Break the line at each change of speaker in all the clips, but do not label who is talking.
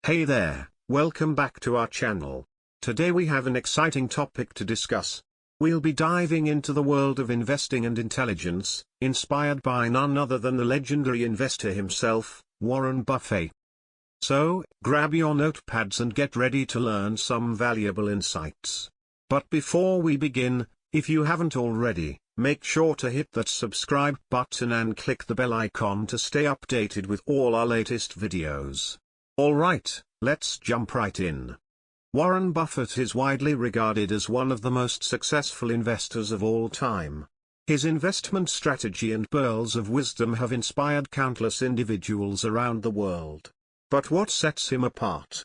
Hey there, welcome back to our channel. Today we have an exciting topic to discuss. We'll be diving into the world of investing and intelligence, inspired by none other than the legendary investor himself, Warren Buffett. So, grab your notepads and get ready to learn some valuable insights. But before we begin, if you haven't already, make sure to hit that subscribe button and click the bell icon to stay updated with all our latest videos. Alright, let's jump right in. Warren Buffett is widely regarded as one of the most successful investors of all time. His investment strategy and pearls of wisdom have inspired countless individuals around the world. But what sets him apart?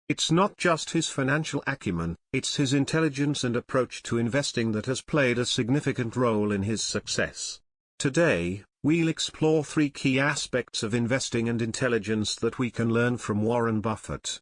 It's not just his financial acumen, it's his intelligence and approach to investing that has played a significant role in his success. Today, we'll explore three key aspects of investing and intelligence that we can learn from Warren Buffett.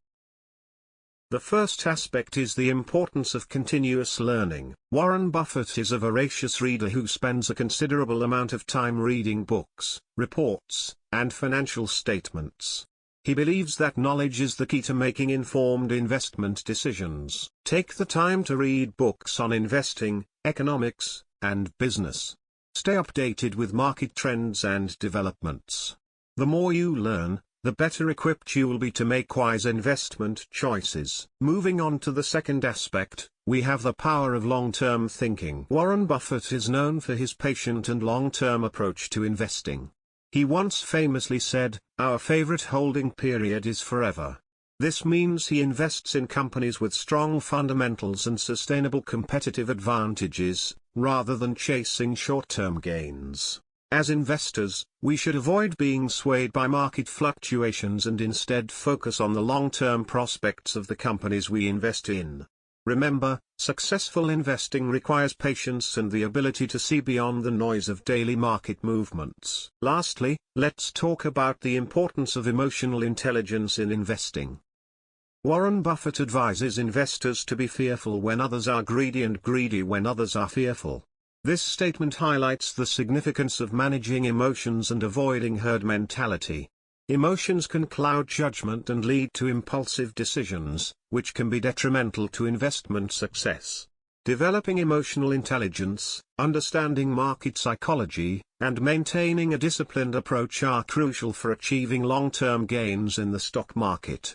The first aspect is the importance of continuous learning. Warren Buffett is a voracious reader who spends a considerable amount of time reading books, reports, and financial statements. He believes that knowledge is the key to making informed investment decisions. Take the time to read books on investing, economics, and business. Stay updated with market trends and developments. The more you learn, the better equipped you will be to make wise investment choices. Moving on to the second aspect, we have the power of long-term thinking. Warren Buffett is known for his patient and long-term approach to investing. He once famously said, "Our favorite holding period is forever." This means he invests in companies with strong fundamentals and sustainable competitive advantages, rather than chasing short-term gains. As investors, we should avoid being swayed by market fluctuations and instead focus on the long-term prospects of the companies we invest in. Remember, successful investing requires patience and the ability to see beyond the noise of daily market movements. Lastly, let's talk about the importance of emotional intelligence in investing. Warren Buffett advises investors to be fearful when others are greedy and greedy when others are fearful. This statement highlights the significance of managing emotions and avoiding herd mentality. Emotions can cloud judgment and lead to impulsive decisions, which can be detrimental to investment success. Developing emotional intelligence, understanding market psychology, and maintaining a disciplined approach are crucial for achieving long-term gains in the stock market.